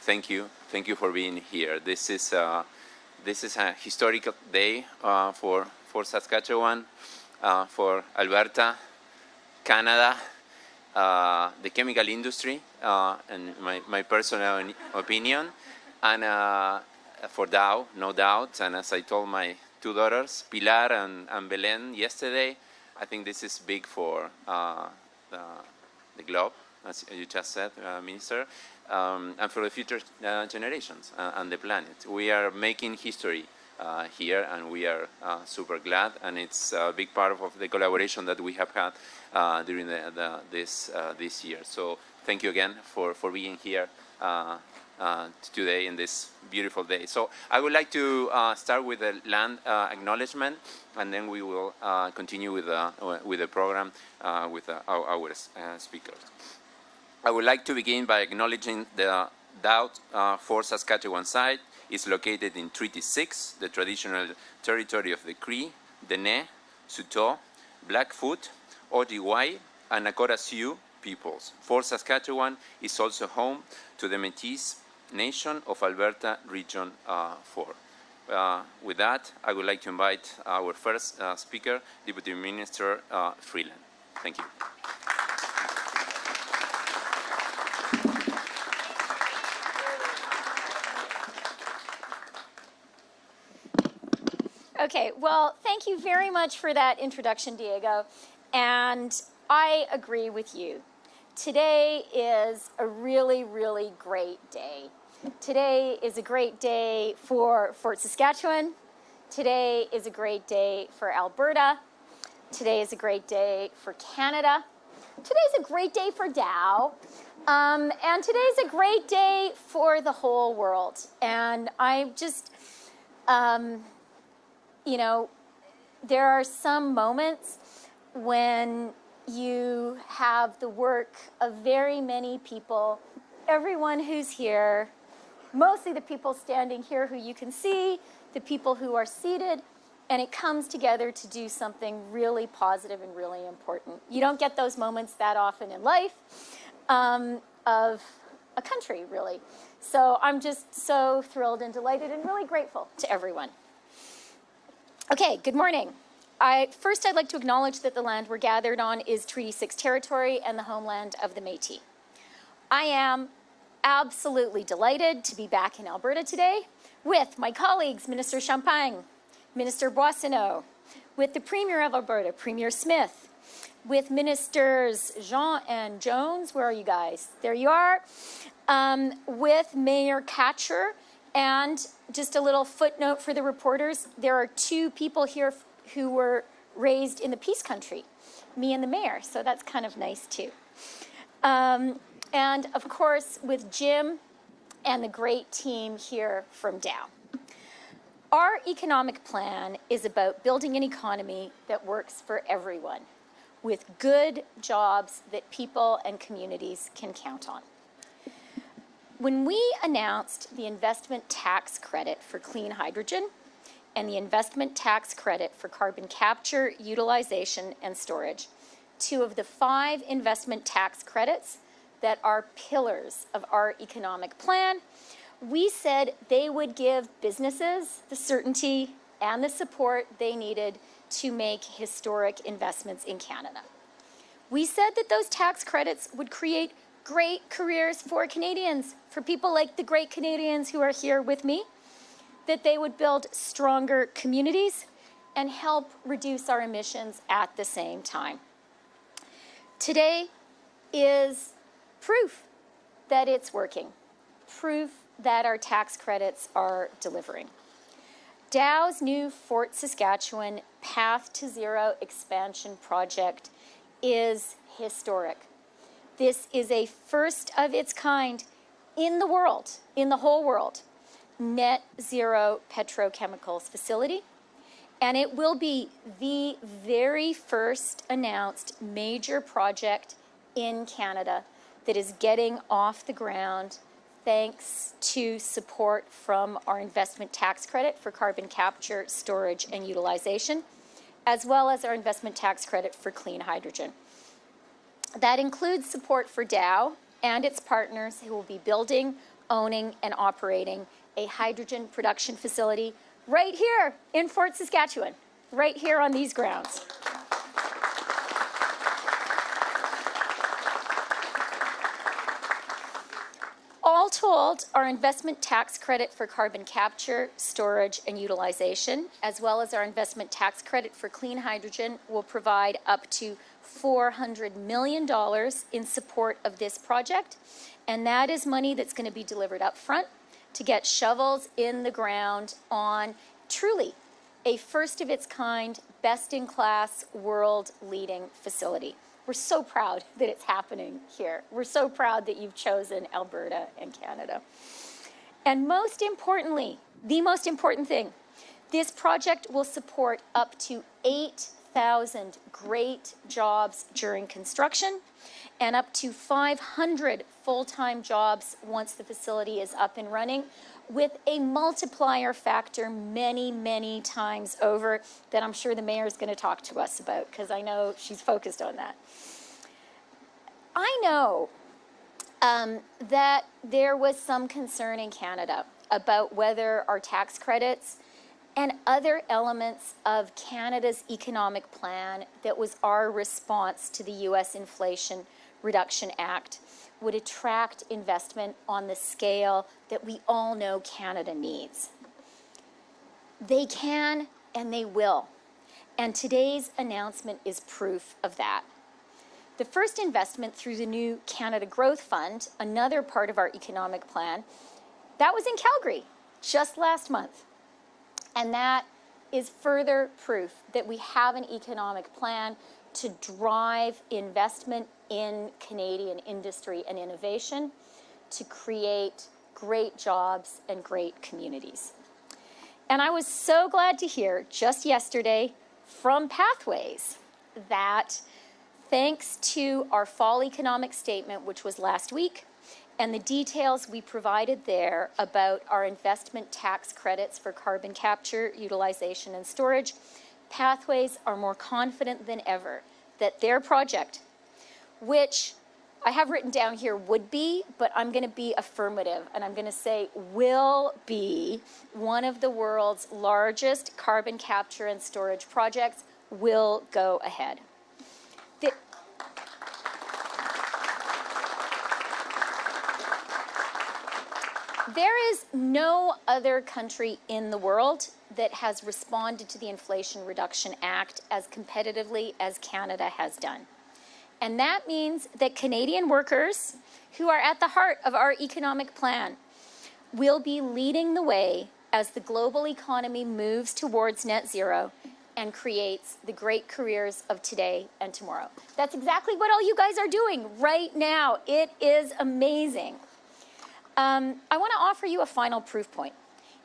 thank you for being here. This is a historical day for Saskatchewan, for Alberta, Canada, the chemical industry, and my personal opinion, and for Dow, no doubt. And as I told my two daughters, Pilar and Belen, yesterday, I think this is big for the globe, as you just said, Minister, and for the future generations and the planet. We are making history here, and we are super glad, and it's a big part of the collaboration that we have had during this year. So thank you again for being here today in this beautiful day. So I would like to start with the land acknowledgement, and then we will continue with the program with our speakers. I would like to begin by acknowledging the Dow for Saskatchewan site is located in Treaty 6, the traditional territory of the Cree, Dene, Saulteaux, Blackfoot, Ojibwe, and Nakota Sioux peoples. Fort Saskatchewan is also home to the Métis Nation of Alberta Region 4. With that, I would like to invite our first speaker, Deputy Minister Freeland. Thank you. Okay, well, thank you very much for that introduction, Diego. And I agree with you. Today is a really, really great day. Today is a great day for Fort Saskatchewan. Today is a great day for Alberta. Today is a great day for Canada. Today's a great day for Dow. And today's a great day for the whole world. And I just, you know, there are some moments when you have the work of very many people, everyone who's here, mostly the people standing here who you can see, the people who are seated, and it comes together to do something really positive and really important. You don't get those moments that often in life of a country, really. So I'm just so thrilled and delighted and really grateful to everyone. Okay, good morning. First, I'd like to acknowledge that the land we're gathered on is Treaty 6 territory and the homeland of the Métis. I am absolutely delighted to be back in Alberta today with my colleagues, Minister Champagne, Minister Boissonnault, with the Premier of Alberta, Premier Smith, with Ministers Jean and Jones. Where are you guys? There you are. With Mayor Katcher. And just a little footnote for the reporters, there are two people here who were raised in the Peace Country, me and the mayor, so that's kind of nice too. And of course, with Jim and the great team here from Dow. Our economic plan is about building an economy that works for everyone, with good jobs that people and communities can count on. When we announced the investment tax credit for clean hydrogen and the investment tax credit for carbon capture, utilization, and storage, two of the 5 investment tax credits that are pillars of our economic plan, we said they would give businesses the certainty and the support they needed to make historic investments in Canada. We said that those tax credits would create great careers for Canadians, for people like the great Canadians who are here with me, that they would build stronger communities and help reduce our emissions at the same time. Today is proof that it's working, proof that our tax credits are delivering. Dow's new Fort Saskatchewan Path to Zero expansion project is historic. This is a first of its kind in the world, in the whole world, net zero petrochemicals facility. And it will be the very first announced major project in Canada that is getting off the ground thanks to support from our investment tax credit for carbon capture, storage, and utilization, as well as our investment tax credit for clean hydrogen. That includes support for Dow and its partners who will be building owning and operating a hydrogen production facility right here in Fort Saskatchewan, right here on these grounds. All told, our investment tax credit for carbon capture, storage, and utilization, as well as our investment tax credit for clean hydrogen, will provide up to $400 million in support of this project. And that is money that's going to be delivered up front to get shovels in the ground on truly a first of its kind, best in class, world leading facility. We're so proud that it's happening here. We're so proud that you've chosen Alberta and Canada. And most importantly, the most important thing, this project will support up to 8,000 great jobs during construction and up to 500 full-time jobs once the facility is up and running, with a multiplier factor many, many times over that I'm sure the mayor is going to talk to us about, because I know she's focused on that. I know that there was some concern in Canada about whether our tax credits and other elements of Canada's economic plan that was our response to the U.S. Inflation Reduction Act would attract investment on the scale that we all know Canada needs. They can and they will. And today's announcement is proof of that. The first investment through the new Canada Growth Fund, another part of our economic plan, that was in Calgary just last month. And that is further proof that we have an economic plan to drive investment in Canadian industry and innovation to create great jobs and great communities. And I was so glad to hear just yesterday from Pathways that thanks to our fall economic statement, which was last week, and the details we provided there about our investment tax credits for carbon capture, utilization, and storage, Pathways are more confident than ever that their project, which I have written down here would be, but I'm going to be affirmative, and I'm going to say will be one of the world's largest carbon capture and storage projects, will go ahead. There is no other country in the world that has responded to the Inflation Reduction Act as competitively as Canada has done. And that means that Canadian workers, who are at the heart of our economic plan, will be leading the way as the global economy moves towards net zero and creates the great careers of today and tomorrow. That's exactly what all you guys are doing right now. It is amazing. I want to offer you a final proof point.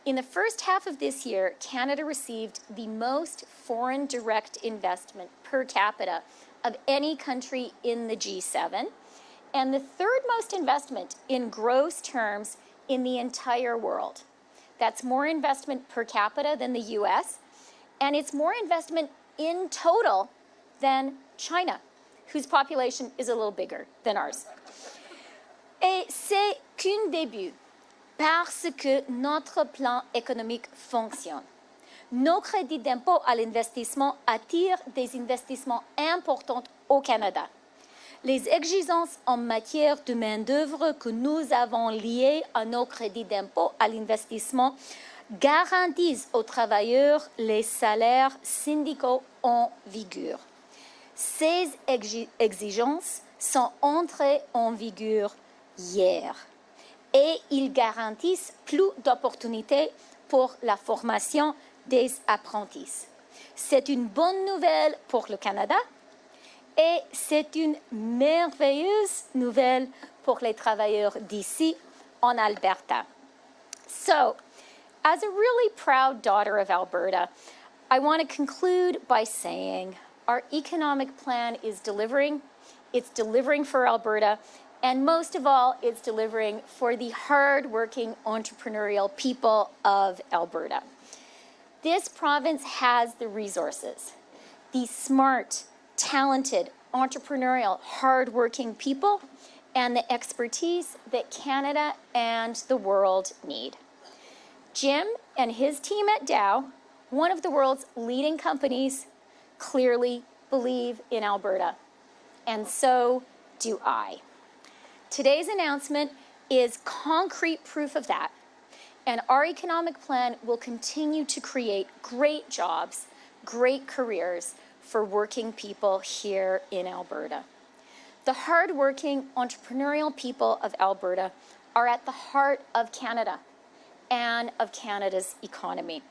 In the first half of this year, Canada received the most foreign direct investment per capita of any country in the G7, and the third most investment in gross terms in the entire world. That's more investment per capita than the US, and it's more investment in total than China, whose population is a little bigger than ours. Et c'est qu'un début, parce que notre plan économique fonctionne. Nos crédits d'impôt à l'investissement attirent des investissements importants au Canada. Les exigences en matière de main-d'œuvre que nous avons liées à nos crédits d'impôt à l'investissement garantissent aux travailleurs les salaires syndicaux en vigueur. Ces exigences sont entrées en vigueur hier et ils garantissent plus d'opportunités pour la formation des apprentis. C'est une bonne nouvelle pour le Canada et c'est une merveilleuse nouvelle pour les travailleurs d'ici en Alberta. So, as a really proud daughter of Alberta, I want to conclude by saying our economic plan is delivering. It's delivering for Alberta. And most of all, it's delivering for the hard-working entrepreneurial people of Alberta. This province has the resources, the smart, talented, entrepreneurial, hard-working people, and the expertise that Canada and the world need. Jim and his team at Dow, one of the world's leading companies, clearly believe in Alberta, and so do I. Today's announcement is concrete proof of that, and our economic plan will continue to create great jobs, great careers for working people here in Alberta. The hardworking, entrepreneurial people of Alberta are at the heart of Canada and of Canada's economy.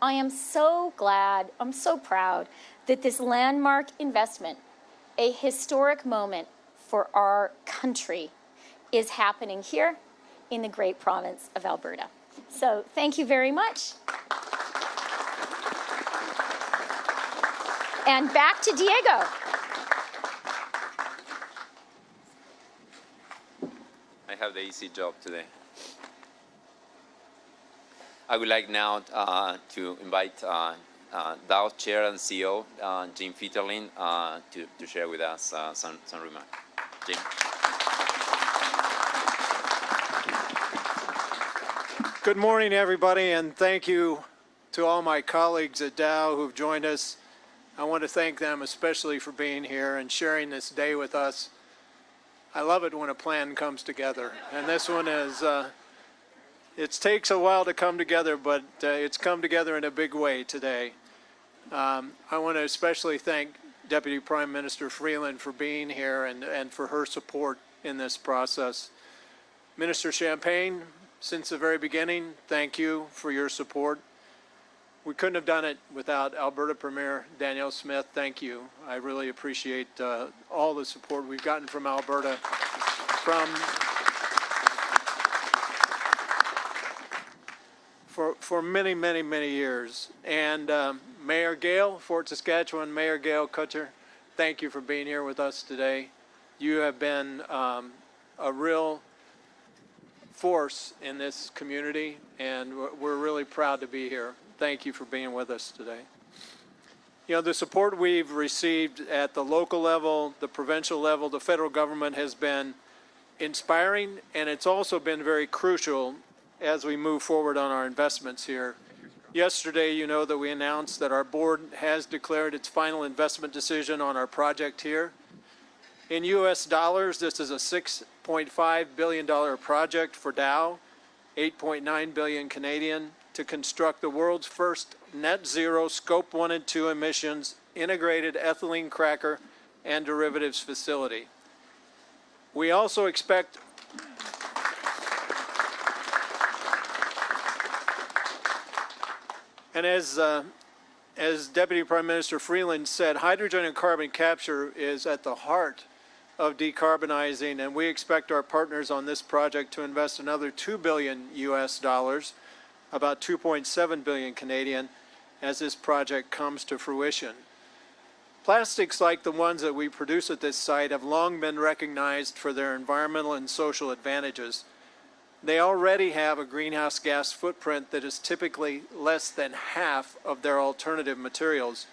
I am so glad, I'm so proud that this landmark investment, a historic moment for our country, is happening here in the great province of Alberta. So thank you very much. And back to Diego. I have the easy job today. I would like now to invite Dow Chair and CEO Jim Fitterling to share with us some remarks. Jim. Good morning, everybody, and thank you to all my colleagues at Dow who've joined us. I want to thank them especially for being here and sharing this day with us. I love it when a plan comes together, and this one is, it takes a while to come together, but it's come together in a big way today. I want to especially thank Deputy Prime Minister Freeland for being here and for her support in this process. Minister Champagne, since the very beginning, thank you for your support. We couldn't have done it without Alberta Premier Danielle Smith. Thank you. I really appreciate all the support we've gotten from Alberta for many, many, many years. And Mayor Gale, Fort Saskatchewan, Mayor Gale Kutcher, thank you for being here with us today. You have been a real force in this community, and we're really proud to be here. Thank you for being with us today. You know, the support we've received at the local level, the provincial level, the federal government has been inspiring, and it's also been very crucial as we move forward on our investments here. Yesterday, you know that we announced that our board has declared its final investment decision on our project here. In US dollars, this is a $6.5 billion project for Dow, 8.9 billion Canadian, to construct the world's first net zero Scope 1 and 2 emissions integrated ethylene cracker and derivatives facility. We also expect and as Deputy Prime Minister Freeland said, hydrogen and carbon capture is at the heart of decarbonizing, and we expect our partners on this project to invest another $2 billion US dollars, about 2.7 billion Canadian, as this project comes to fruition. Plastics like the ones that we produce at this site have long been recognized for their environmental and social advantages. They already have a greenhouse gas footprint that is typically less than half of their alternative materials.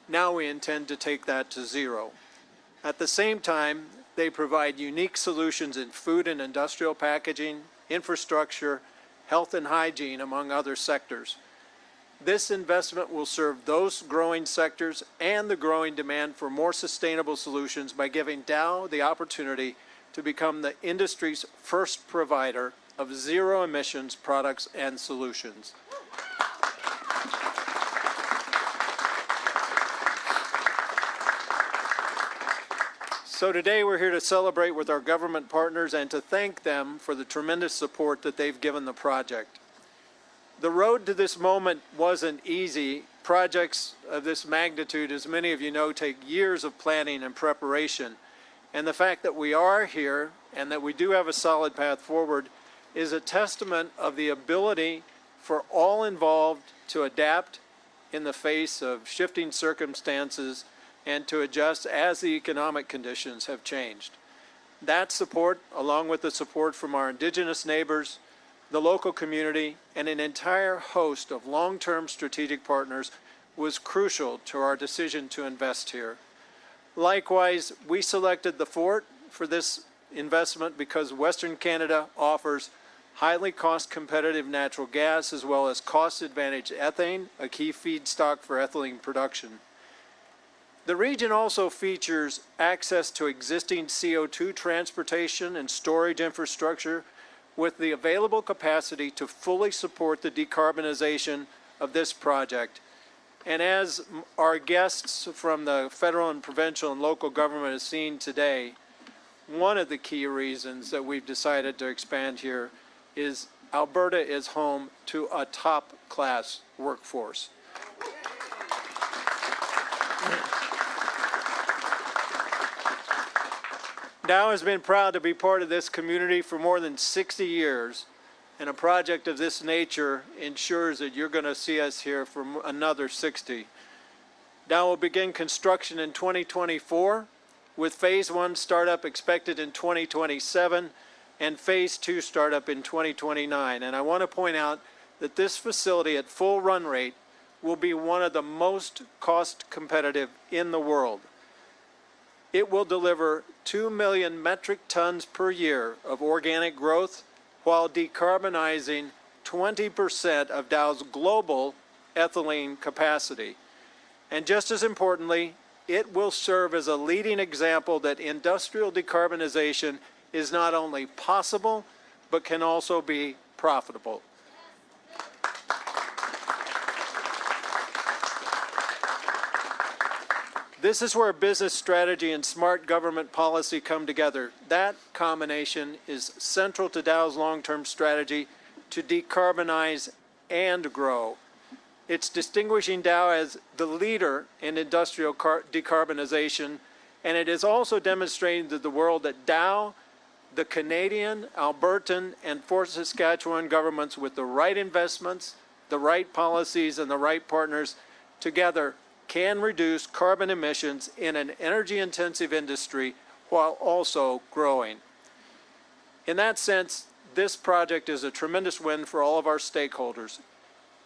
Now we intend to take that to zero. At the same time, they provide unique solutions in food and industrial packaging, infrastructure, health and hygiene, among other sectors. This investment will serve those growing sectors and the growing demand for more sustainable solutions by giving Dow the opportunity to become the industry's first provider of zero emissions products and solutions. So today we're here to celebrate with our government partners and to thank them for the tremendous support that they've given the project. The road to this moment wasn't easy. Projects of this magnitude, as many of you know, take years of planning and preparation. And the fact that we are here and that we do have a solid path forward is a testament of the ability for all involved to adapt in the face of shifting circumstances and to adjust as the economic conditions have changed. That support, along with the support from our Indigenous neighbors, the local community, and an entire host of long-term strategic partners, was crucial to our decision to invest here. Likewise, we selected the Fort for this investment because Western Canada offers highly cost-competitive natural gas as well as cost-advantaged ethane, a key feedstock for ethylene production. The region also features access to existing CO2 transportation and storage infrastructure with the available capacity to fully support the decarbonization of this project. And as our guests from the federal and provincial and local government have seen today, one of the key reasons that we've decided to expand here is Alberta is home to a top-class workforce. Dow has been proud to be part of this community for more than 60 years, and a project of this nature ensures that you're going to see us here for another 60. Dow will begin construction in 2024, with Phase 1 startup expected in 2027 and Phase 2 startup in 2029. And I want to point out that this facility at full run rate will be one of the most cost competitive in the world. It will deliver 2 million metric tons per year of organic growth while decarbonizing 20% of Dow's global ethylene capacity. And just as importantly, it will serve as a leading example that industrial decarbonization is not only possible, but can also be profitable. This is where business strategy and smart government policy come together. That combination is central to Dow's long-term strategy to decarbonize and grow. It's distinguishing Dow as the leader in industrial decarbonization, and it is also demonstrating to the world that Dow, the Canadian, Albertan, and Fort Saskatchewan governments with the right investments, the right policies, and the right partners together can reduce carbon emissions in an energy-intensive industry while also growing. In that sense, this project is a tremendous win for all of our stakeholders.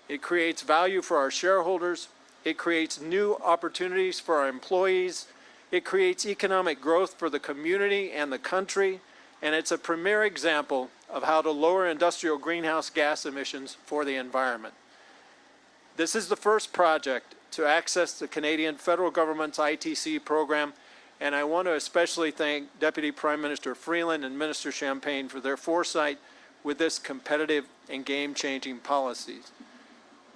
It creates value for our shareholders, it creates new opportunities for our employees, it creates economic growth for the community and the country, and it's a premier example of how to lower industrial greenhouse gas emissions for the environment. This is the first project to access the Canadian federal government's ITC program, and I want to especially thank Deputy Prime Minister Freeland and Minister Champagne for their foresight with this competitive and game-changing policies.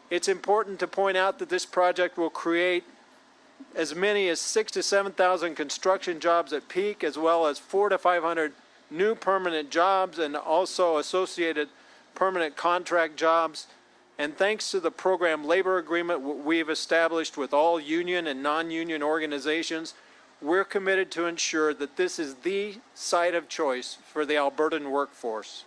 It's important to point out that this project will create as many as 6,000 to 7,000 construction jobs at peak, as well as 400 to 500 new permanent jobs and also associated permanent contract jobs. And thanks to the program labor agreement we've established with all union and non-union organizations, we're committed to ensure that this is the site of choice for the Albertan workforce.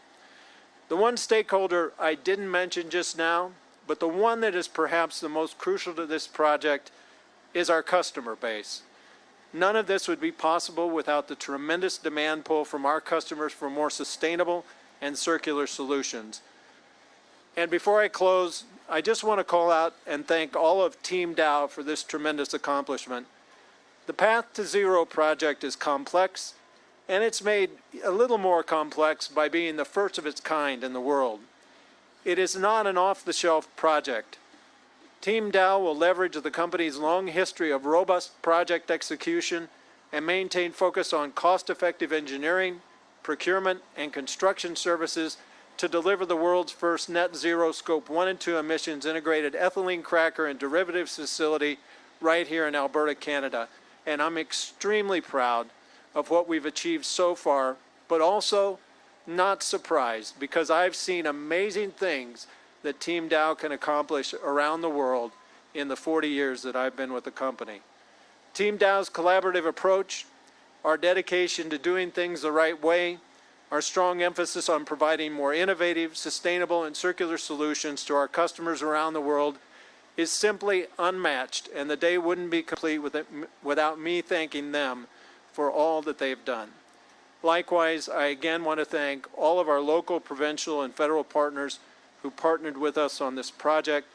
The one stakeholder I didn't mention just now, but the one that is perhaps the most crucial to this project, is our customer base. None of this would be possible without the tremendous demand pull from our customers for more sustainable and circular solutions. And before I close, I just want to call out and thank all of Team Dow for this tremendous accomplishment. The Path to Zero project is complex, and it's made a little more complex by being the first of its kind in the world. It is not an off-the-shelf project. Team Dow will leverage the company's long history of robust project execution and maintain focus on cost-effective engineering, procurement, and construction services to deliver the world's first net zero Scope 1 and 2 emissions integrated ethylene cracker and derivatives facility right here in Alberta, Canada. And I'm extremely proud of what we've achieved so far, but also not surprised because I've seen amazing things that Team Dow can accomplish around the world in the 40 years that I've been with the company. Team Dow's collaborative approach, our dedication to doing things the right way, our strong emphasis on providing more innovative, sustainable, and circular solutions to our customers around the world is simply unmatched, and the day wouldn't be complete without me thanking them for all that they've done. Likewise, I again want to thank all of our local, provincial, and federal partners who partnered with us on this project.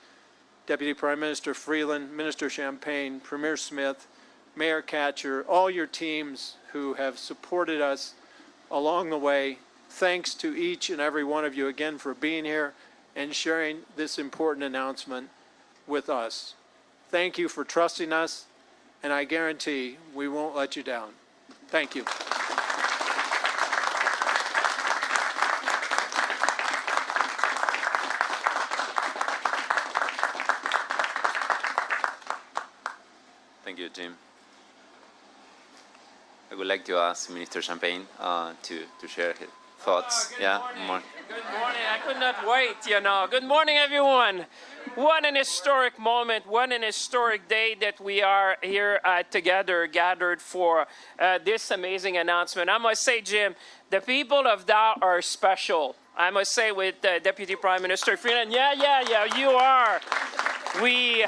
Deputy Prime Minister Freeland, Minister Champagne, Premier Smith, Mayor Katcher, all your teams who have supported us along the way. Thanks to each and every one of you again for being here and sharing this important announcement with us. Thank you for trusting us, and I guarantee we won't let you down. Thank you. Thank you, Jim. I would like to ask Minister Champagne to share his thoughts. Good morning. Good morning. I could not wait, Good morning, everyone. What an historic moment. What an historic day that we are here together, gathered for this amazing announcement. I must say, Jim, the people of Dow are special. I must say with Deputy Prime Minister Freeland, yeah, you are. We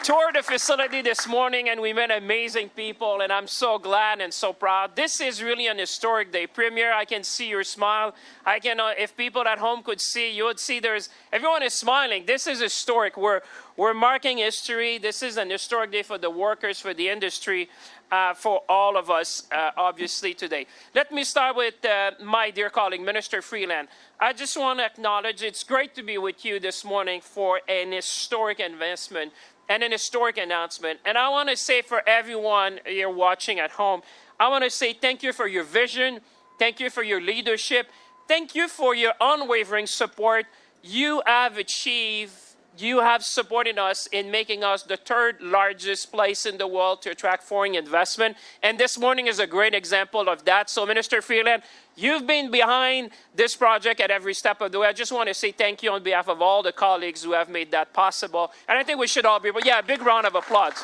toured the facility this morning and we met amazing people, and I'm so glad and so proud. This is really an historic day. Premier, I can see your smile. I can, if people at home could see, you would see everyone is smiling. This is historic. We're marking history. This is an historic day for the workers, for the industry, for all of us, obviously, today. Let me start with my dear colleague, Minister Freeland. I just want to acknowledge it's great to be with you this morning for an historic investment and an historic announcement. And I want to say for everyone here watching at home, I want to say thank you for your vision. Thank you for your leadership. Thank you for your unwavering support. You have supported us in making us the third largest place in the world to attract foreign investment. And this morning is a great example of that. So Minister Freeland, you've been behind this project at every step of the way. I just want to say thank you on behalf of all the colleagues who have made that possible. And I think we should all be, a big round of applause.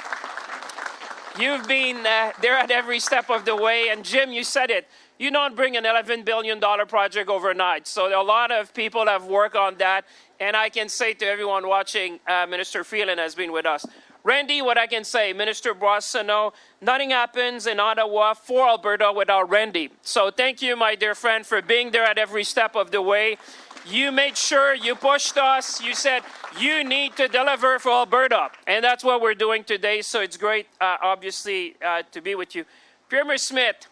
You've been there at every step of the way. And Jim, you said it. You don't bring an $11 billion project overnight. So a lot of people have worked on that. And I can say to everyone watching, Minister Freeland has been with us. Randy, what I can say, Minister Boissonnault, nothing happens in Ottawa for Alberta without Randy. So thank you, my dear friend, for being there at every step of the way. You made sure, you pushed us, you said, you need to deliver for Alberta. And that's what we're doing today. So it's great, obviously, to be with you. Premier Smith,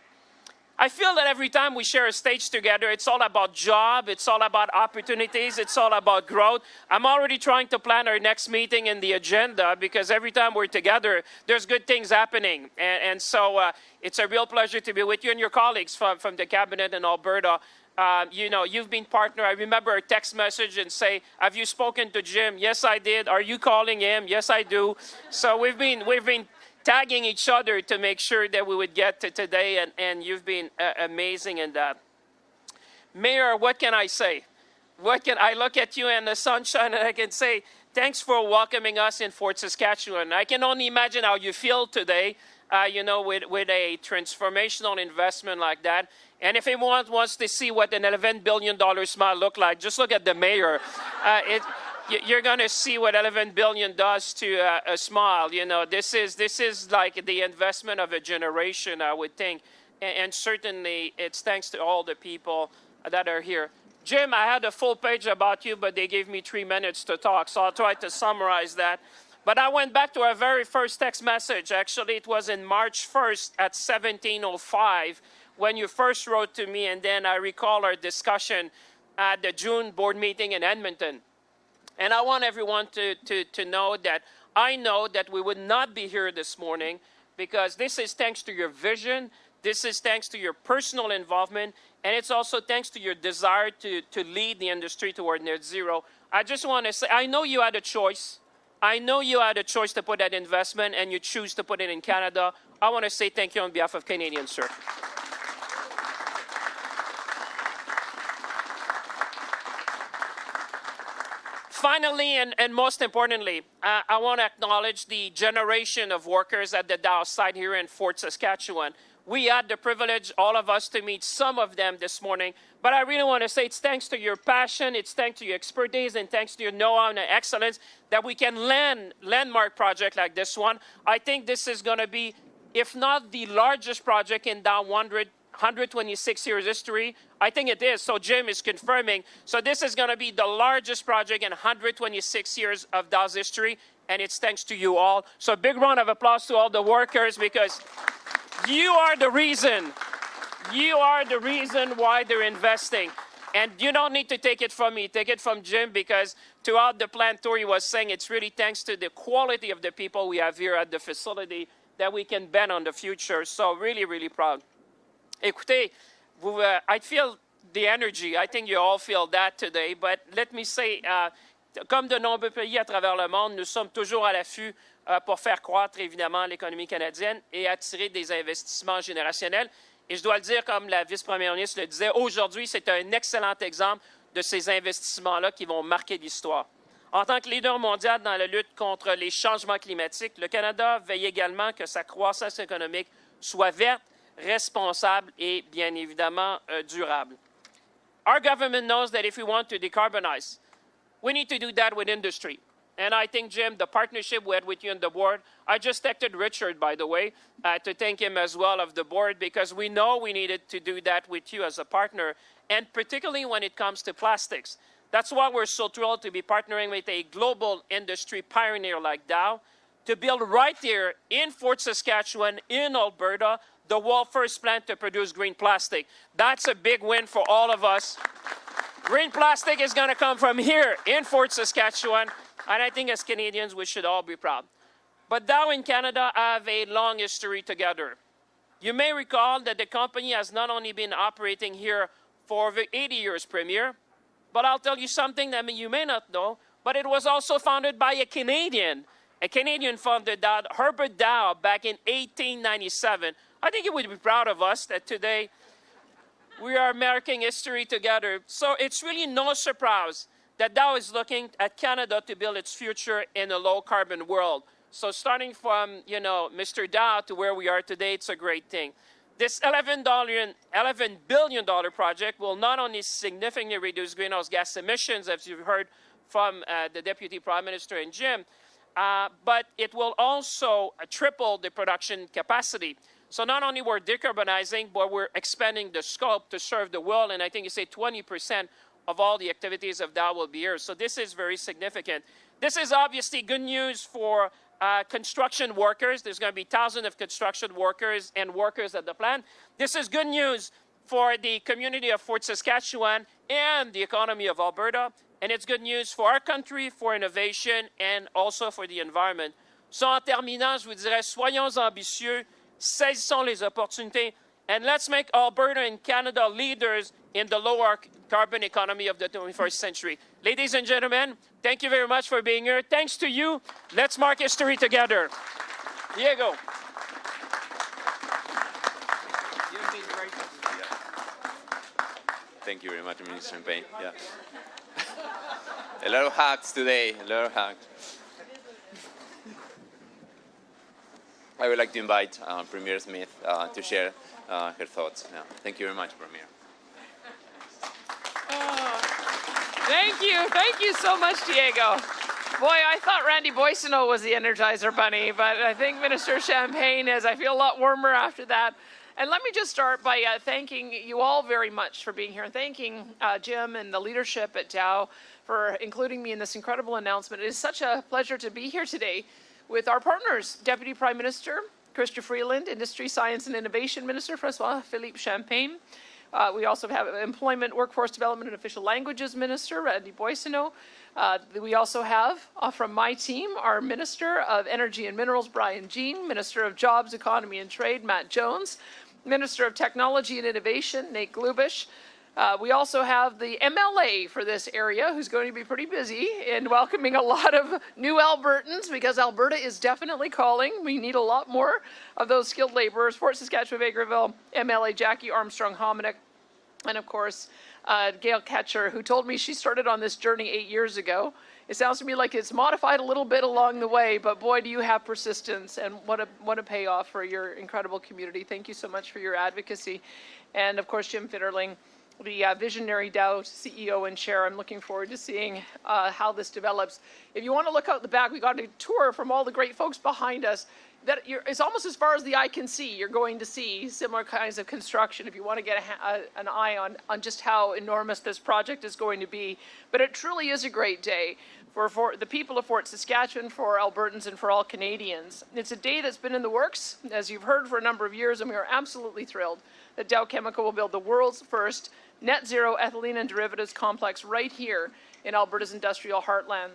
I feel that every time we share a stage together, it's all about job, it's all about opportunities, it's all about growth. I'm already trying to plan our next meeting in the agenda because every time we're together, there's good things happening. And so it's a real pleasure to be with you and your colleagues from the cabinet in Alberta. You've been partner. I remember a text message and say, have you spoken to Jim? Yes, I did. Are you calling him? Yes, I do. So we've been tagging each other to make sure that we would get to today, and you've been amazing in that. Mayor, what can I say? I look at you in the sunshine and I can say, thanks for welcoming us in Fort Saskatchewan. I can only imagine how you feel today, with a transformational investment like that. And if anyone wants to see what an $11 billion smile look like, just look at the mayor. You're going to see what $11 billion does to a smile. This is like the investment of a generation, I would think. And certainly, it's thanks to all the people that are here. Jim, I had a full page about you, but they gave me 3 minutes to talk, so I'll try to summarize that. But I went back to our very first text message. Actually, it was in March 1st at 17:05 when you first wrote to me, and then I recall our discussion at the June board meeting in Edmonton. And I want everyone to know that I know that we would not be here this morning because this is thanks to your vision, this is thanks to your personal involvement, and it's also thanks to your desire to lead the industry toward net zero. I just want to say, I know you had a choice. I know you had a choice to put that investment, and you choose to put it in Canada. I want to say thank you on behalf of Canadians, sir. Finally, and most importantly, I want to acknowledge the generation of workers at the Dow site here in Fort Saskatchewan. We had the privilege, all of us, to meet some of them this morning. But I really want to say it's thanks to your passion, it's thanks to your expertise, and thanks to your know-how and excellence that we can landmark project like this one. I think this is going to be, if not the largest project in Dow 126 years history. I think it is. So Jim is confirming. So this is going to be the largest project in 126 years of Dow's history, and it's thanks to you all. So a big round of applause to all the workers because you are the reason You are the reason why they're investing. And you don't need to take it from me. Take it from Jim, because throughout the plant tour, he was saying it's really thanks to the quality of the people we have here at the facility that we can bet on the future. So really, really proud. Écoutez, I feel the energy. I think you all feel that today. But let me say, comme de nombreux pays à travers le monde, nous sommes toujours à l'affût pour faire croître, évidemment, l'économie canadienne et attirer des investissements générationnels. Et je dois le dire, comme la vice-première ministre le disait, aujourd'hui, c'est un excellent exemple de ces investissements-là qui vont marquer l'histoire. En tant que leader mondial dans la lutte contre les changements climatiques, le Canada veille également que sa croissance économique soit verte, responsable et, bien évidemment, durable. Our government knows that if we want to decarbonize, we need to do that with industry. And I think, Jim, the partnership we had with you on the board, I just texted Richard, by the way, to thank him as well of the board, because we know we needed to do that with you as a partner, and particularly when it comes to plastics. That's why we're so thrilled to be partnering with a global industry pioneer like Dow to build right there in Fort Saskatchewan, in Alberta, the world's first plant to produce green plastic. That's a big win for all of us. Green plastic is going to come from here in Fort Saskatchewan. And I think as Canadians, we should all be proud. But Dow and Canada have a long history together. You may recall that the company has not only been operating here for over 80 years, Premier, but I'll tell you something that you may not know, but it was also founded by a Canadian founded Dow, Herbert Dow, back in 1897. I think you would be proud of us that today we are making history together. So it's really no surprise that Dow is looking at Canada to build its future in a low-carbon world. So starting from, Mr. Dow to where we are today, it's a great thing. This $11 billion project will not only significantly reduce greenhouse gas emissions, as you've heard from the Deputy Prime Minister and Jim, but it will also triple the production capacity. So not only we're decarbonizing, but we're expanding the scope to serve the world, and I think you say 20% of all the activities of Dow will be here. So this is very significant. This is obviously good news for construction workers. There's going to be thousands of construction workers and workers at the plant. This is good news for the community of Fort Saskatchewan and the economy of Alberta. And it's good news for our country, for innovation, and also for the environment. So en terminant, je vous dirais, soyons ambitieux, saisissons les opportunités, and let's make Alberta and Canada leaders in the lower carbon economy of the 21st century. Ladies and gentlemen, thank you very much for being here. Thanks to you. Let's mark history together. Diego. You've been great. Thank you very much, Minister Champagne. Yeah. A lot of hugs today, a lot of hugs. I would like to invite Premier Smith to share her thoughts. Yeah. Thank you very much, Premier. Thank you so much, Diego. Boy, I thought Randy Boissonneau was the Energizer Bunny, but I think Minister Champagne is. I feel a lot warmer after that. And let me just start by thanking you all very much for being here, and thanking Jim and the leadership at Dow for including me in this incredible announcement. It is such a pleasure to be here today with our partners, Deputy Prime Minister Chrystia Freeland, Industry, Science and Innovation Minister François-Philippe Champagne. We also have Employment, Workforce Development and Official Languages Minister Randy Boissonneau. We also have, from my team, our Minister of Energy and Minerals, Brian Jean, Minister of Jobs, Economy and Trade, Matt Jones, Minister of Technology and Innovation, Nate Glubish. We also have the MLA for this area, who's going to be pretty busy in welcoming a lot of new Albertans, because Alberta is definitely calling. We need a lot more of those skilled laborers. Fort Saskatchewan-Vegreville, MLA Jackie Armstrong-Hominick, and of course, Gail Ketcher, who told me she started on this journey 8 years ago. It sounds to me like it's modified a little bit along the way, but boy, do you have persistence, and what a payoff for your incredible community. Thank you so much for your advocacy. And of course, Jim Fitterling, the visionary Dow CEO and Chair. I'm looking forward to seeing how this develops. If you want to look out the back, we got a tour from all the great folks behind us. that it's almost as far as the eye can see. You're going to see similar kinds of construction if you want to get an eye on just how enormous this project is going to be. But it truly is a great day for the people of Fort Saskatchewan, for Albertans, and for all Canadians. It's a day that's been in the works, as you've heard, for a number of years, and we are absolutely thrilled that Dow Chemical will build the world's first net zero ethylene and derivatives complex right here in Alberta's industrial heartland.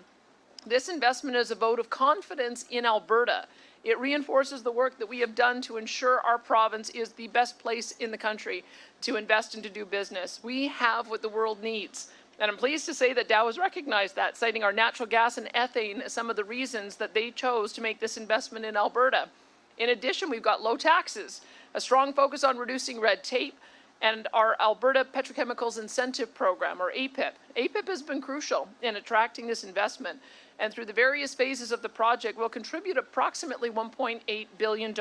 This investment is a vote of confidence in Alberta. It reinforces the work that we have done to ensure our province is the best place in the country to invest and to do business. We have what the world needs. And I'm pleased to say that Dow has recognized that, citing our natural gas and ethane as some of the reasons that they chose to make this investment in Alberta. In addition, we've got low taxes, a strong focus on reducing red tape, and our Alberta Petrochemicals Incentive Program, or APIP. APIP has been crucial in attracting this investment, and through the various phases of the project will contribute approximately $1.8 billion.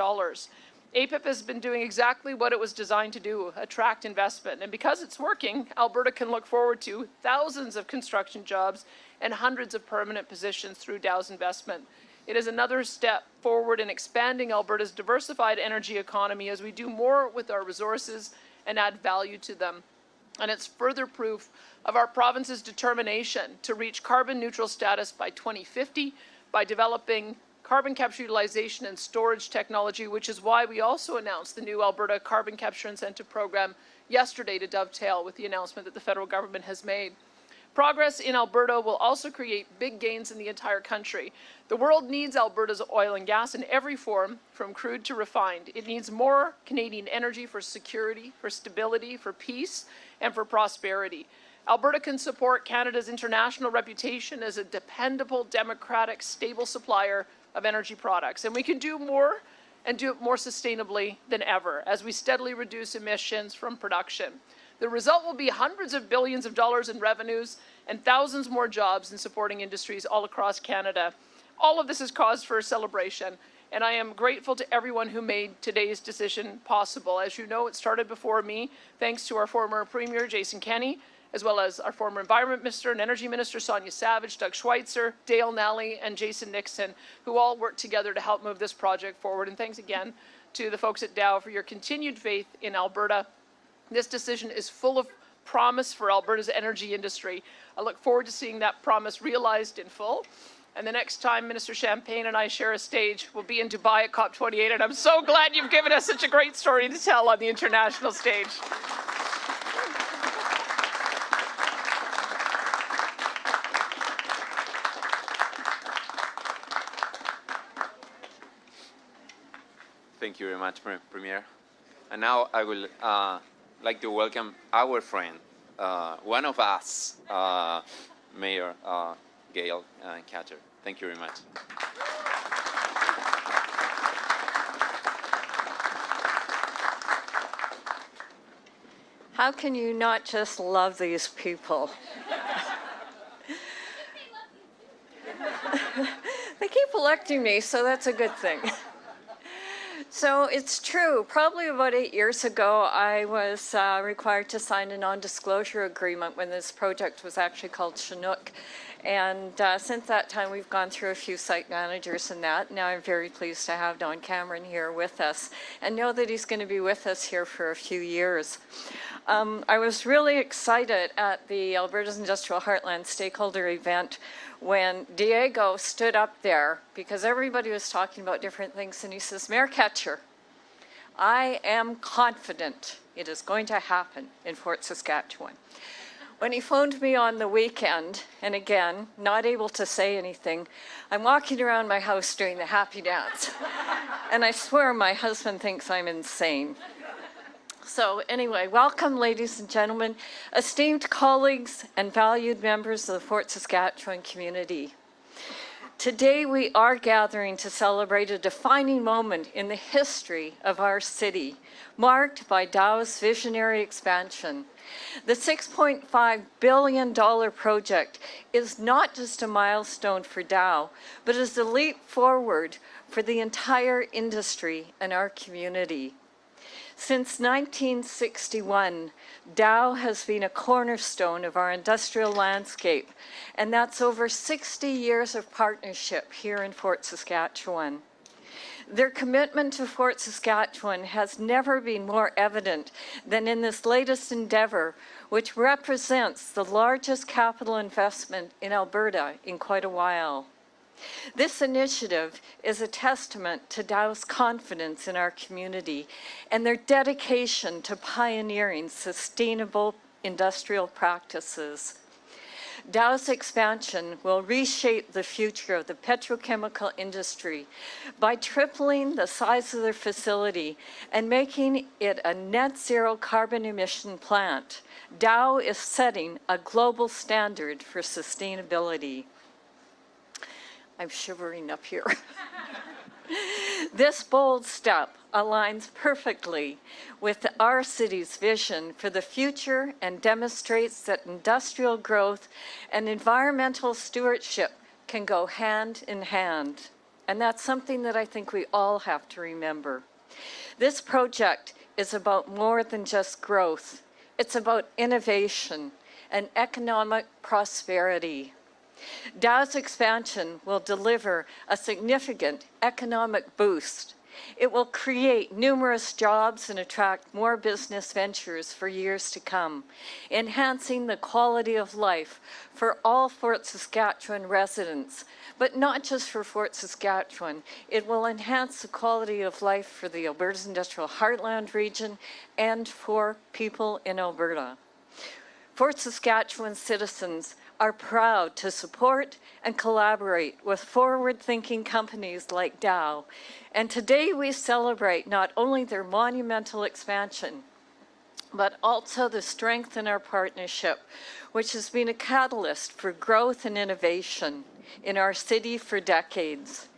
APIP has been doing exactly what it was designed to do, attract investment. And because it's working, Alberta can look forward to thousands of construction jobs and hundreds of permanent positions through Dow's investment. It is another step forward in expanding Alberta's diversified energy economy as we do more with our resources and add value to them. And it's further proof of our province's determination to reach carbon neutral status by 2050 by developing carbon capture utilization and storage technology, which is why we also announced the new Alberta Carbon Capture Incentive Program yesterday to dovetail with the announcement that the federal government has made. Progress in Alberta will also create big gains in the entire country. The world needs Alberta's oil and gas in every form, from crude to refined. It needs more Canadian energy for security, for stability, for peace, and for prosperity. Alberta can support Canada's international reputation as a dependable, democratic, stable supplier of energy products. And we can do more and do it more sustainably than ever as we steadily reduce emissions from production. The result will be hundreds of billions of dollars in revenues and thousands more jobs in supporting industries all across Canada. All of this is cause for celebration, and I am grateful to everyone who made today's decision possible. As you know, it started before me, thanks to our former Premier, Jason Kenney, as well as our former Environment Minister and Energy Minister, Sonia Savage, Doug Schweitzer, Dale Nally, and Jason Nixon, who all worked together to help move this project forward. And thanks again to the folks at Dow for your continued faith in Alberta. This decision is full of promise for Alberta's energy industry. I look forward to seeing that promise realized in full. And the next time Minister Champagne and I share a stage will be in Dubai at COP28. And I'm so glad you've given us such a great story to tell on the international stage. Thank you very much, Premier. And now I will like to welcome our friend, one of us, Mayor Gail Catcher. Thank you very much. How can you not just love these people? They keep electing me, so that's a good thing. So it's true. Probably about 8 years ago, I was required to sign a non-disclosure agreement when this project was actually called Chinook. And since that time, we've gone through a few site managers and that. Now I'm very pleased to have Don Cameron here with us and know that he's going to be with us here for a few years. I was really excited at the Alberta's Industrial Heartland stakeholder event when Diego stood up there, because everybody was talking about different things, and he says, Mayor Catcher, I am confident it is going to happen in Fort Saskatchewan. When he phoned me on the weekend, and again, not able to say anything, I'm walking around my house doing the happy dance. And I swear my husband thinks I'm insane. So anyway, welcome, ladies and gentlemen, esteemed colleagues and valued members of the Fort Saskatchewan community. Today we are gathering to celebrate a defining moment in the history of our city, marked by Dow's visionary expansion. The $6.5 billion project is not just a milestone for Dow, but is a leap forward for the entire industry and our community. Since 1961, Dow has been a cornerstone of our industrial landscape, and that's over 60 years of partnership here in Fort Saskatchewan. Their commitment to Fort Saskatchewan has never been more evident than in this latest endeavor, which represents the largest capital investment in Alberta in quite a while. This initiative is a testament to Dow's confidence in our community and their dedication to pioneering sustainable industrial practices. Dow's expansion will reshape the future of the petrochemical industry by tripling the size of their facility and making it a net zero carbon emission plant. Dow is setting a global standard for sustainability. I'm shivering up here. This bold step aligns perfectly with our city's vision for the future and demonstrates that industrial growth and environmental stewardship can go hand in hand. And that's something that I think we all have to remember. This project is about more than just growth. It's about innovation and economic prosperity. Dow's expansion will deliver a significant economic boost. It will create numerous jobs and attract more business ventures for years to come, enhancing the quality of life for all Fort Saskatchewan residents, but not just for Fort Saskatchewan. It will enhance the quality of life for the Alberta's Industrial Heartland region and for people in Alberta. Fort Saskatchewan citizens are proud to support and collaborate with forward-thinking companies like Dow. And today we celebrate not only their monumental expansion, but also the strength in our partnership, which has been a catalyst for growth and innovation in our city for decades.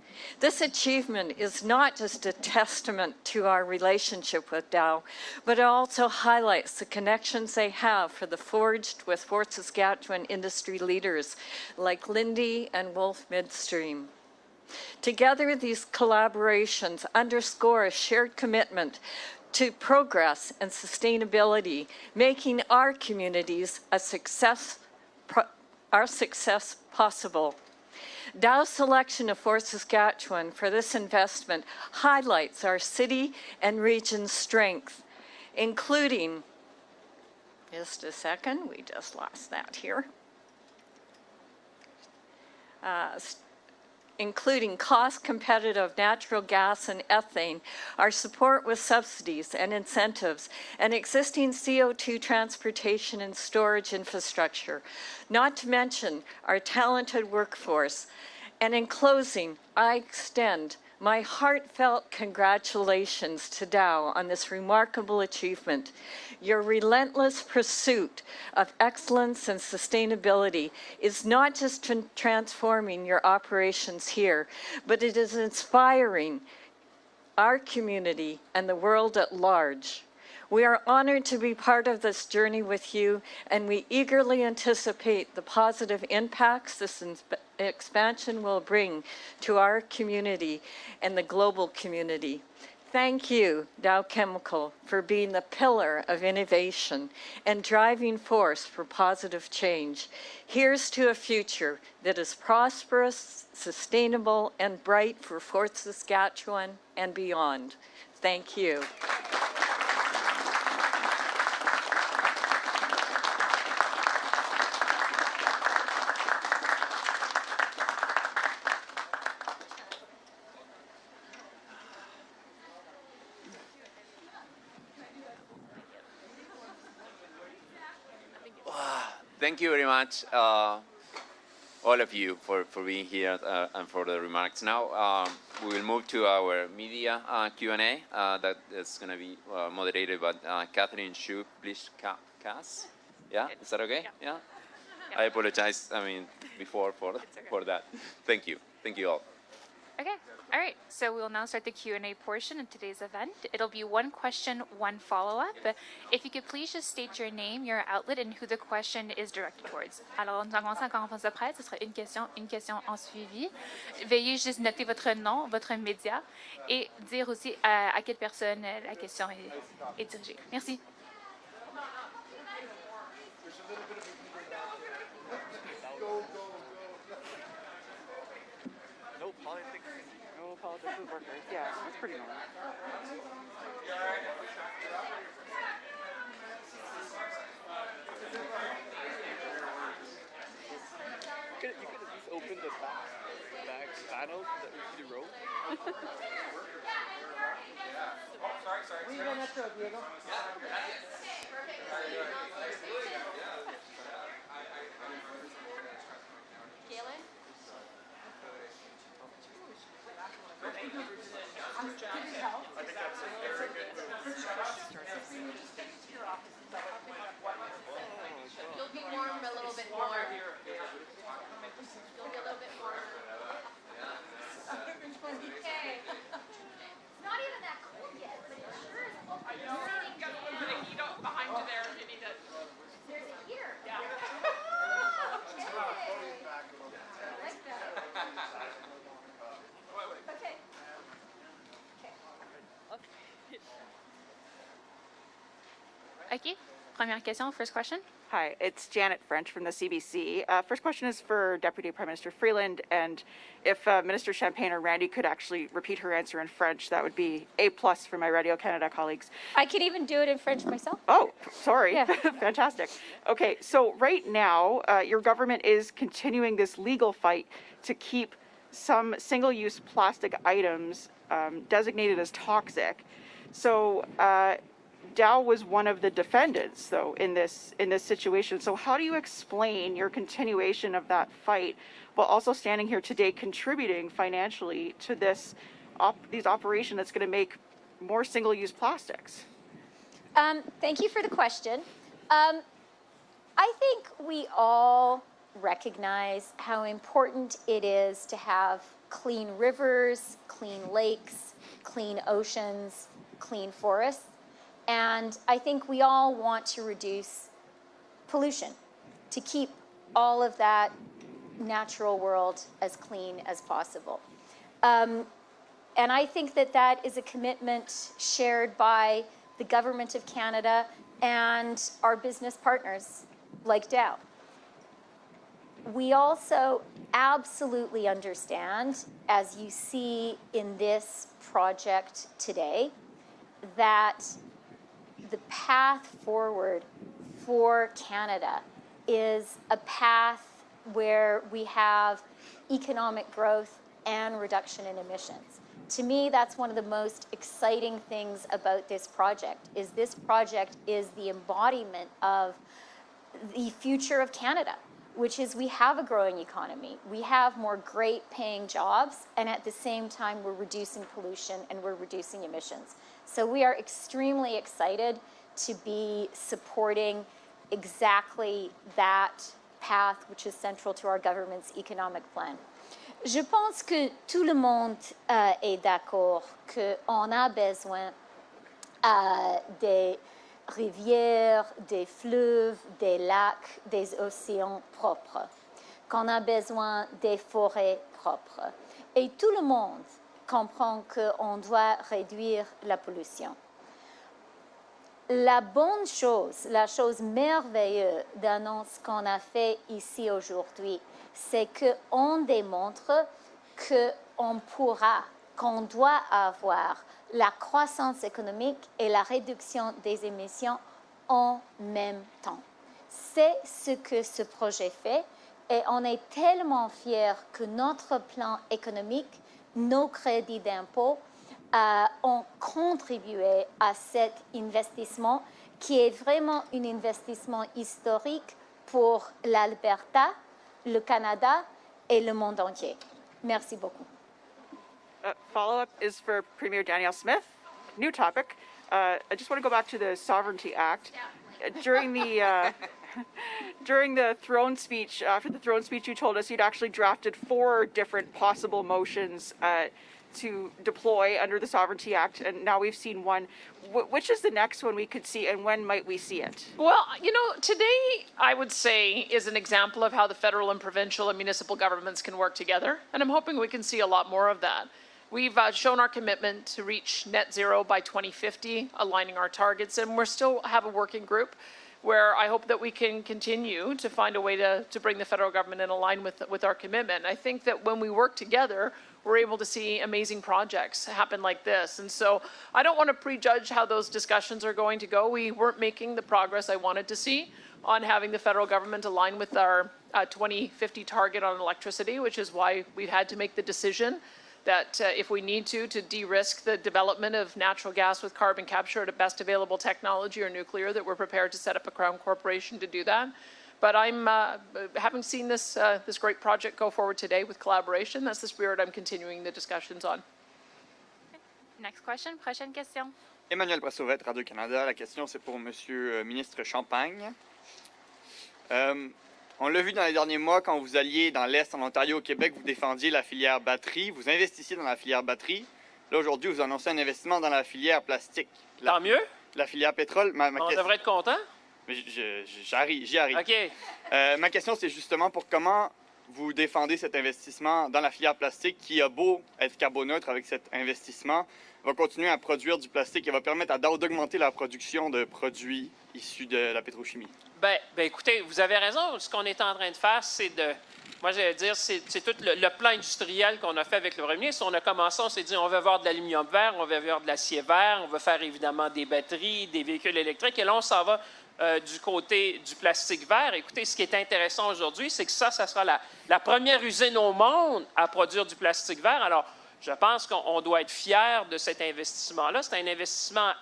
This achievement is not just a testament to our relationship with Dow, but it also highlights the connections they have for the forged with Fort Saskatchewan industry leaders like Linde and Wolf Midstream. Together, these collaborations underscore a shared commitment to progress and sustainability, making our communities our success possible. Dow's selection of Fort Saskatchewan for this investment highlights our city and region's strength, including, just a second, we just lost that here, including cost-competitive natural gas and ethane, our support with subsidies and incentives, and existing CO2 transportation and storage infrastructure, not to mention our talented workforce. And in closing, I extend my heartfelt congratulations to Dow on this remarkable achievement. Your relentless pursuit of excellence and sustainability is not just transforming your operations here, but it is inspiring our community and the world at large. We are honored to be part of this journey with you, and we eagerly anticipate the positive impacts this expansion will bring to our community and the global community. Thank you, Dow Chemical, for being the pillar of innovation and driving force for positive change. Here's to a future that is prosperous, sustainable, and bright for Fort Saskatchewan and beyond. Thank you. Thank you very much, all of you, for being here and for the remarks. Now we will move to our media Q&A that is going to be moderated by Catherine Shu. Please, Cass. Yeah, is that okay? Yeah. I apologize. Before for that. Thank you. Thank you all. Okay. All right. So we will now start the Q&A portion of today's event. It'll be one question, one follow-up. If you could please just state your name, your outlet, and who the question is directed towards. Alors, nous allons commencer en conférence de presse. Ce sera une question en suivi. Veuillez juste noter votre nom, votre média, et dire aussi à quelle personne la question est dirigée. Merci. No politics. food workers. Yeah, that's pretty normal. You could have just opened the back panel that you wrote. You'll be warm a little bit more. You'll be a little bit more. Okay. It's not even that cold yet, but it sure is. I know. You got a little bit of heat up behind you there if you need it. There's a heater. Yeah. Okay. I like that. Okay. Okay, première question, first question. Hi, it's Janet French from the CBC. First question is for Deputy Prime Minister Freeland, and if Minister Champagne or Randy could actually repeat her answer in French, that would be A+ for my Radio Canada colleagues. I could even do it in French myself. Oh, sorry. Yeah. Fantastic. Okay, so right now, your government is continuing this legal fight to keep some single-use plastic items designated as toxic. So Dow was one of the defendants, though, in this situation. So how do you explain your continuation of that fight while also standing here today contributing financially to these operation that's going to make more single-use plastics? Thank you for the question. I think we all recognize how important it is to have clean rivers, clean lakes, clean oceans, clean forests. And I think we all want to reduce pollution, to keep all of that natural world as clean as possible. And I think that that is a commitment shared by the Government of Canada and our business partners like Dow. We also absolutely understand, as you see in this project today, that the path forward for Canada is a path where we have economic growth and reduction in emissions. To me, that's one of the most exciting things about this project is the embodiment of the future of Canada, which is we have a growing economy, we have more great paying jobs, and at the same time we're reducing pollution and we're reducing emissions. So we are extremely excited to be supporting exactly that path, which is central to our government's economic plan. Je pense que tout le monde est d'accord qu'on a besoin des rivières, des fleuves, des lacs, des océans propres, qu'on a besoin des forêts propres. Et tout le monde comprend qu'on doit réduire la pollution. La bonne chose, la chose merveilleuse d'annonce qu'on a fait ici aujourd'hui, c'est qu'on démontre qu'on doit avoir la croissance économique et la réduction des émissions en même temps. C'est ce que ce projet fait et on est tellement fiers que notre plan économique, nos crédits d'impôt ont contribué à cet investissement qui est vraiment un investissement historique pour l'Alberta, le Canada et le monde entier. Merci beaucoup. Follow-up is for Premier Danielle Smith. New topic. I just want to go back to the Sovereignty Act. During the throne speech, after the throne speech, you told us you'd actually drafted 4 different possible motions to deploy under the Sovereignty Act, and now we've seen one. Which is the next one we could see, and when might we see it? Well, you know, today I would say is an example of how the federal and provincial and municipal governments can work together, and I'm hoping we can see a lot more of that. We've shown our commitment to reach net zero by 2050, aligning our targets, and we still have a working group. where I hope that we can continue to find a way to bring the federal government in line with our commitment. I think that when we work together, we're able to see amazing projects happen like this. And so I don't want to prejudge how those discussions are going to go. We weren't making the progress I wanted to see on having the federal government align with our 2050 target on electricity, which is why we've had to make the decision that if we need to de-risk the development of natural gas with carbon capture at a best available technology or nuclear, that we're prepared to set up a Crown corporation to do that. But I'm, having seen this great project go forward today with collaboration, that's the spirit I'm continuing the discussions on. Next question, prochaine question. Emmanuel Brassauvette, Radio-Canada. La question, c'est pour Monsieur Ministre Champagne. On l'a vu dans les derniers mois, quand vous alliez dans l'Est, en Ontario, au Québec, vous défendiez la filière batterie, vous investissiez dans la filière batterie. Là, aujourd'hui, vous annoncez un investissement dans la filière plastique. Tant mieux. La filière pétrole. On devrait être content. J'y arrive. OK. Ma question, c'est justement pour comment vous défendez cet investissement dans la filière plastique qui a beau être carboneutre avec cet investissement, va continuer à produire du plastique et va permettre d'augmenter la production de produits issus de la pétrochimie. Ben, écoutez, vous avez raison. Ce qu'on est en train de faire, c'est moi, j'allais dire, c'est tout le plan industriel qu'on a fait avec le premier ministre. On a commencé, on s'est dit, on veut avoir de l'aluminium vert, on veut avoir de l'acier vert, on veut faire évidemment des batteries, des véhicules électriques. Et là, on s'en va du côté du plastique vert. Écoutez, ce qui est intéressant aujourd'hui, c'est que ça sera la première usine au monde à produire du plastique vert. Alors, je pense qu'on doit être fiers de cet investissement-là. C'est un investissement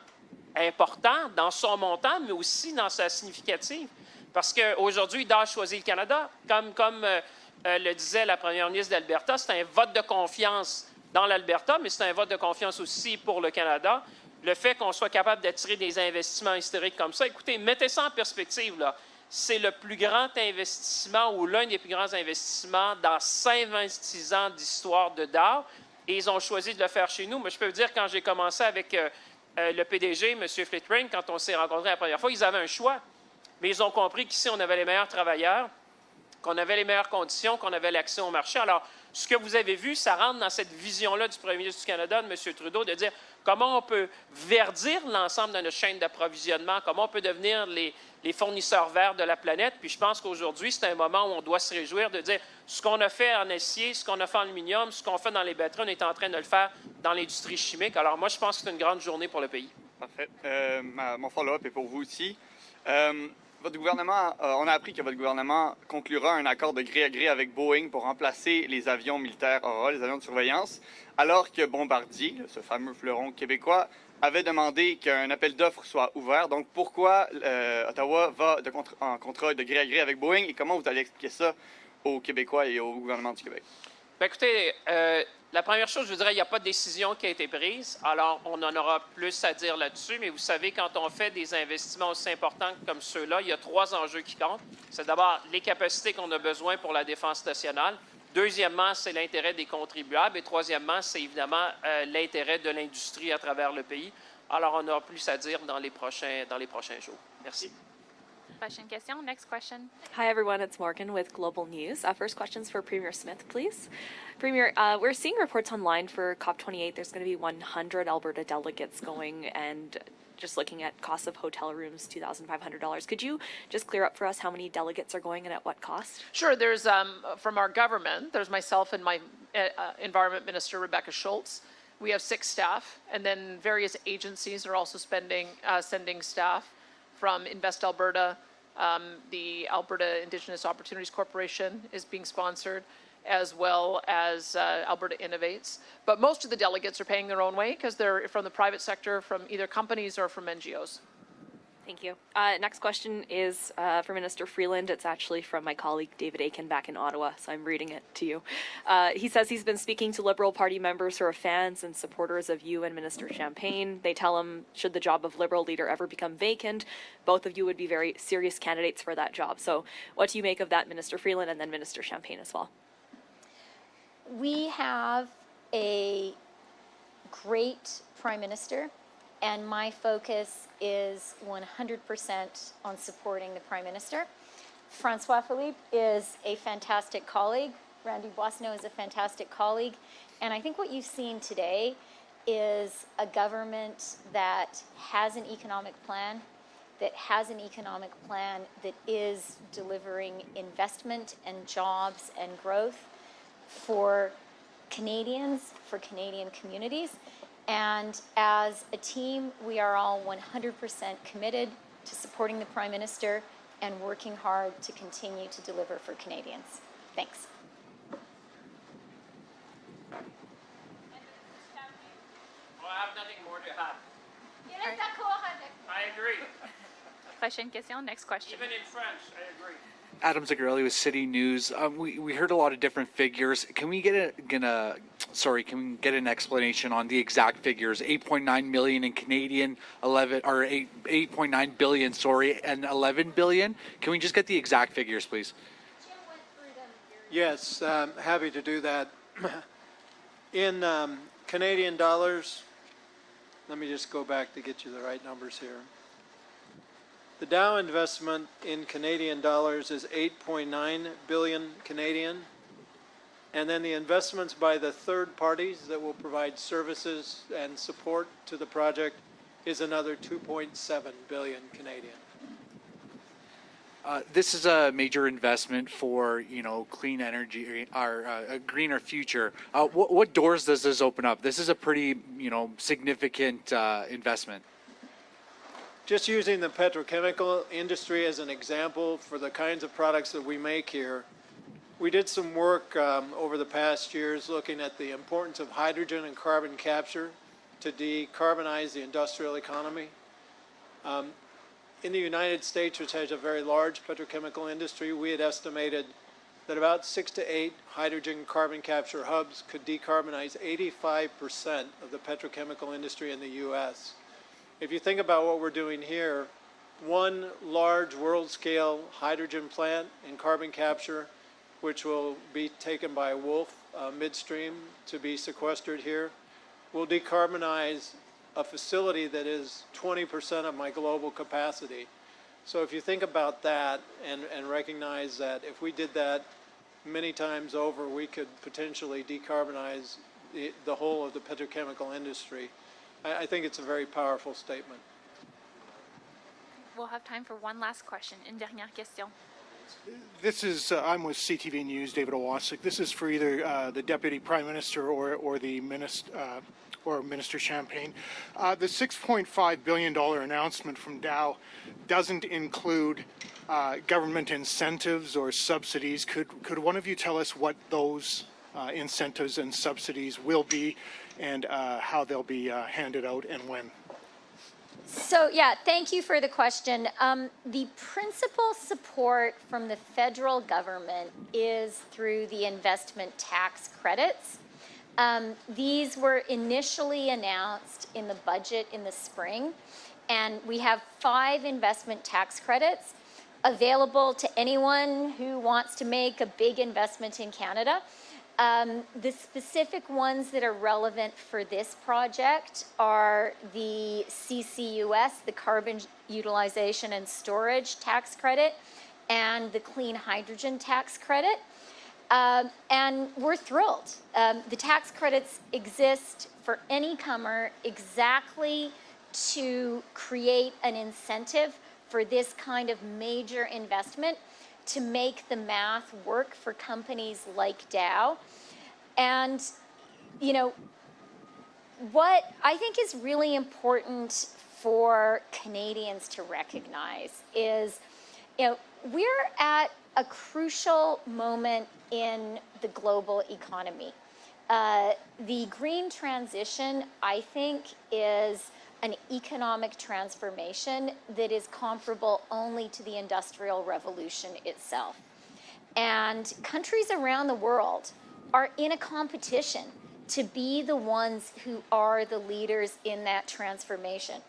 important dans son montant, mais aussi dans sa significative. Parce qu'aujourd'hui, DAS choisit le Canada. Comme le disait la première ministre d'Alberta, c'est un vote de confiance dans l'Alberta, mais c'est un vote de confiance aussi pour le Canada. Le fait qu'on soit capable d'attirer des investissements historiques comme ça, écoutez, mettez ça en perspective, là. C'est le plus grand investissement ou l'un des plus grands investissements dans 26 ans d'histoire de Dow. Et ils ont choisi de le faire chez nous. Mais je peux vous dire, quand j'ai commencé avec le PDG, M. Fitterling, quand on s'est rencontrés la première fois, ils avaient un choix. Mais ils ont compris qu'ici, on avait les meilleurs travailleurs, qu'on avait les meilleures conditions, qu'on avait l'accès au marché. Alors, ce que vous avez vu, ça rentre dans cette vision-là du premier ministre du Canada, de M. Trudeau, de dire comment on peut verdir l'ensemble de notre chaîne d'approvisionnement, comment on peut devenir les fournisseurs verts de la planète. Puis je pense qu'aujourd'hui, c'est un moment où on doit se réjouir de dire ce qu'on a fait en acier, ce qu'on a fait en aluminium, ce qu'on fait dans les batteries, on est en train de le faire dans l'industrie chimique. Alors moi, je pense que c'est une grande journée pour le pays. Parfait. Mon follow-up est pour vous aussi. Votre gouvernement, on a appris que votre gouvernement conclura un accord de gré à gré avec Boeing pour remplacer les avions militaires Aurora, les avions de surveillance, alors que Bombardier, ce fameux fleuron québécois, avait demandé qu'un appel d'offres soit ouvert. Donc, pourquoi Ottawa va en contrat de gré à gré avec Boeing et comment vous allez expliquer ça aux Québécois et au gouvernement du Québec? Bien, écoutez, la première chose, je vous dirais, il n'y a pas de décision qui a été prise. Alors, on en aura plus à dire là-dessus. Mais vous savez, quand on fait des investissements aussi importants comme ceux-là, il y a 3 enjeux qui comptent. C'est d'abord les capacités qu'on a besoin pour la défense nationale. Deuxièmement, c'est l'intérêt des contribuables. Et troisièmement, c'est évidemment l'intérêt de l'industrie à travers le pays. Alors, on aura plus à dire dans les prochains jours. Merci. Prochaine question. Next question. Hi, everyone. It's Morgan with Global News. First question's for Premier Smith, please. Premier, we're seeing reports online for COP28. There's going to be 100 Alberta delegates going, and just looking at cost of hotel rooms, $2,500. Could you just clear up for us how many delegates are going and at what cost? Sure. There's, from our government, there's myself and my Environment Minister, Rebecca Schultz. We have 6 staff, and then various agencies are also sending staff from Invest Alberta. The Alberta Indigenous Opportunities Corporation is being sponsored, as well as Alberta Innovates. But most of the delegates are paying their own way because they're from the private sector, from either companies or from NGOs. Thank you. Next question is for Minister Freeland. It's actually from my colleague David Aiken back in Ottawa, so I'm reading it to you. He says he's been speaking to Liberal Party members who are fans and supporters of you and Minister Champagne. They tell him, should the job of Liberal leader ever become vacant, both of you would be very serious candidates for that job. So what do you make of that, Minister Freeland, and then Minister Champagne as well? We have a great Prime Minister, and my focus is 100% on supporting the Prime Minister. Francois Philippe is a fantastic colleague. Randy Boissonnault is a fantastic colleague. And I think what you've seen today is a government that has an economic plan, that has an economic plan that is delivering investment and jobs and growth for Canadians, for Canadian communities. And as a team, we are all 100% committed to supporting the Prime Minister and working hard to continue to deliver for Canadians. Thanks. Well, I have nothing more to add. I agree. Question. Next question. Even in French, I agree. Adam Zagarelli with City News. We heard a lot of different figures. Can we get an explanation on the exact figures? 8.9 million in Canadian, 8.9 billion, and 11 billion. Can we just get the exact figures, please? Yes, happy to do that. In Canadian dollars, let me just go back to get you the right numbers here. The Dow investment in Canadian dollars is 8.9 billion Canadian. And then the investments by the third parties that will provide services and support to the project is another 2.7 billion Canadian. This is a major investment for, clean energy, a greener future. What doors does this open up? This is a pretty, significant investment. Just using the petrochemical industry as an example for the kinds of products that we make here, we did some work over the past years looking at the importance of hydrogen and carbon capture to decarbonize the industrial economy. In the United States, which has a very large petrochemical industry, we had estimated that about 6 to 8 hydrogen carbon capture hubs could decarbonize 85% of the petrochemical industry in the U.S. If you think about what we're doing here, one large world-scale hydrogen plant in carbon capture, which will be taken by Wolf midstream to be sequestered here, will decarbonize a facility that is 20% of my global capacity. So if you think about that and recognize that if we did that many times over, we could potentially decarbonize the whole of the petrochemical industry. I think it's a very powerful statement. We'll have time for one last question. Une dernière question. This is, I'm with CTV News, David Owasik. This is for either the Deputy Prime Minister or the Minister, or Minister Champagne. The $6.5 billion announcement from Dow doesn't include government incentives or subsidies. Could one of you tell us what those incentives and subsidies will be and how they'll be handed out and when? So, yeah, thank you for the question. The principal support from the federal government is through the investment tax credits. These were initially announced in the budget in the spring, and we have 5 investment tax credits available to anyone who wants to make a big investment in Canada. The specific ones that are relevant for this project are the CCUS, the Carbon Utilization and Storage Tax Credit, and the Clean Hydrogen Tax Credit. And we're thrilled. The tax credits exist for any comer exactly to create an incentive for this kind of major investment to make the math work for companies like Dow. And, what I think is really important for Canadians to recognize is, we're at a crucial moment in the global economy. The green transition, I think, is an economic transformation that is comparable only to the Industrial Revolution itself. And countries around the world are in a competition to be the ones who are the leaders in that transformation.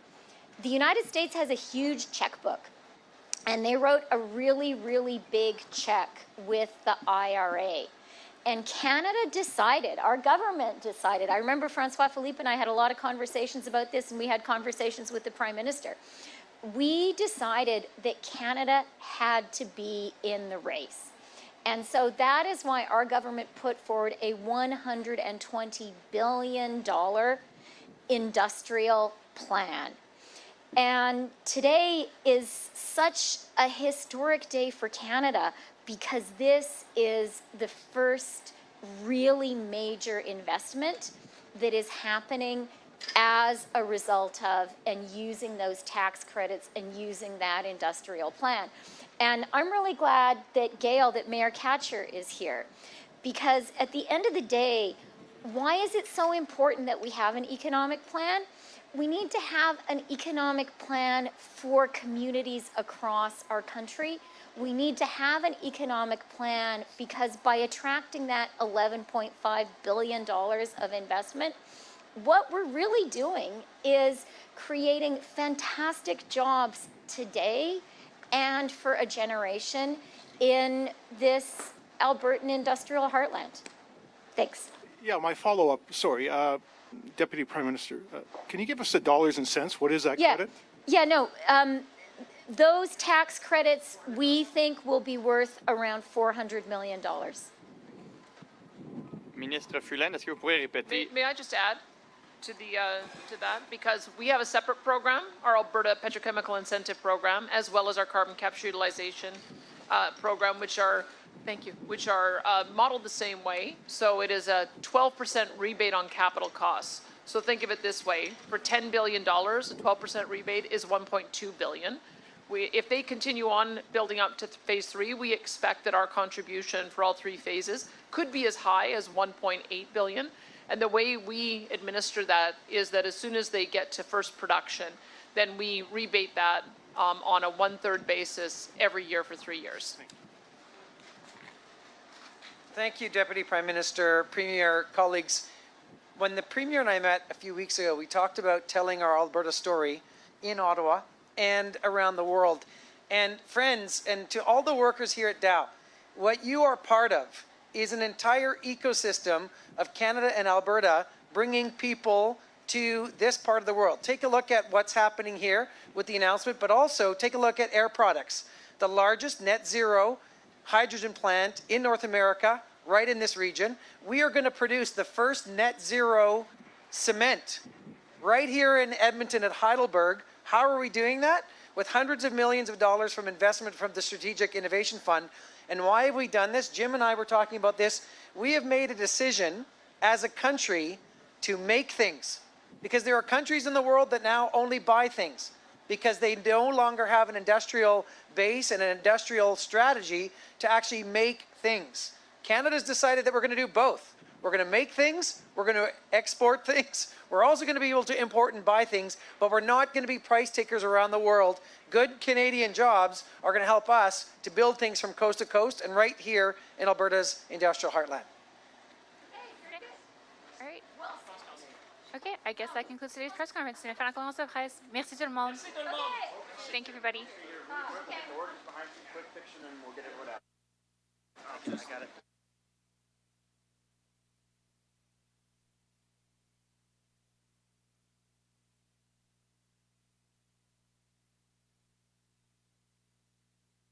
The United States has a huge checkbook, and they wrote a really, really big check with the IRA. And Canada decided, our government decided, I remember Francois Philippe and I had a lot of conversations about this, and we had conversations with the Prime Minister. We decided that Canada had to be in the race. And so that is why our government put forward a $120 billion industrial plan. And today is such a historic day for Canada because this is the first really major investment that is happening as a result of and using those tax credits and using that industrial plan. And I'm really glad that Gail, that Mayor Katcher is here, because at the end of the day, why is it so important that we have an economic plan? We need to have an economic plan for communities across our country. We need to have an economic plan because by attracting that $11.5 billion of investment, what we're really doing is creating fantastic jobs today and for a generation in this Albertan industrial heartland. Thanks. Yeah, my follow-up, sorry, Deputy Prime Minister, can you give us the dollars and cents? What is that credit? Yeah, no. Those tax credits, we think, will be worth around $400 million. Ministre Freeland, est-ce que vous pourriez répéter? May I just add to that? Because we have a separate program, our Alberta Petrochemical Incentive Program, as well as our carbon capture utilization program, which are modeled the same way. So it is a 12% rebate on capital costs. So think of it this way: for $10 billion, a 12% rebate is $1.2 billion. If they continue on building up to phase 3, we expect that our contribution for all 3 phases could be as high as $1.8 billion. And the way we administer that is that as soon as they get to first production, then we rebate that on a 1/3 basis every year for 3 years. Thank you, Deputy Prime Minister, Premier, colleagues. When the Premier and I met a few weeks ago, we talked about telling our Alberta story in Ottawa and around the world. And friends, and to all the workers here at Dow, what you are part of is an entire ecosystem of Canada and Alberta bringing people to this part of the world. Take a look at what's happening here with the announcement, but also take a look at Air Products, the largest net zero hydrogen plant in North America, right in this region. We are going to produce the first net zero cement right here in Edmonton at Heidelberg. How are we doing that? With hundreds of millions of dollars from investment from the Strategic Innovation Fund. And why have we done this? Jim and I were talking about this. We have made a decision as a country to make things, because there are countries in the world that now only buy things because they no longer have an industrial base and an industrial strategy to actually make things. Canada's decided that we're going to do both. We're going to make things, we're going to export things, we're also going to be able to import and buy things, but we're not going to be price takers around the world. Good Canadian jobs are going to help us to build things from coast to coast and right here in Alberta's industrial heartland. All right. Okay, I guess that concludes today's press conference. C'est une fin de la conférence de presse. Merci tout le monde. Thank you, everybody. Quick fiction and we'll get it out. I got it.